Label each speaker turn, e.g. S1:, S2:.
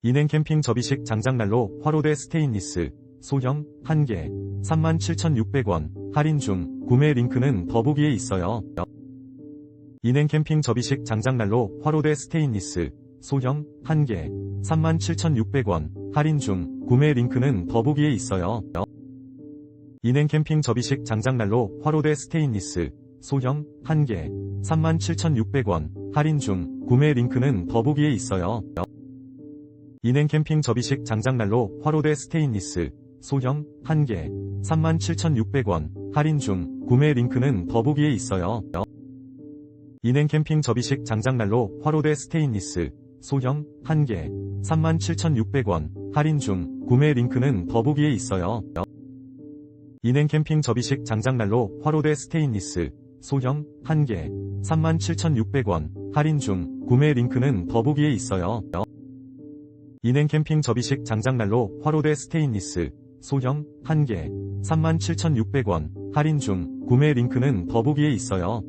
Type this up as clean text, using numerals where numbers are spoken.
S1: 인행 캠핑 접이식 장작난로 화로대 스테인리스 소형 1개 37,600원 할인 중 구매 링크는 더보기에 있어요. 인행 캠핑 접이식 장작난로 화로대 스테인리스 소형 1개 37,600원 할인 중 구매 링크는 더보기에 있어요. 인행 캠핑 접이식 장작난로 화로대 스테인리스 소형 1개 37,600원 할인 중 구매 링크는 더보기에 있어요. 인행 캠핑 접이식 장작난로 화로대 스테인리스 소형 1개 37,600원 할인 중 구매 링크는 더보기에 있어요. 인행 캠핑 접이식 장작난로 화로대 스테인리스 소형 1개 37,600원 할인 중 구매 링크는 더보기에 있어요. 인행 캠핑 접이식 장작난로 화로대 스테인리스 소형 1개 37,600원 할인 중 구매 링크는 더보기에 있어요. 인행 캠핑 접이식 장작난로 화로대 스테인리스 소형 1개 37,600원 할인 중 구매 링크는 더보기에 있어요.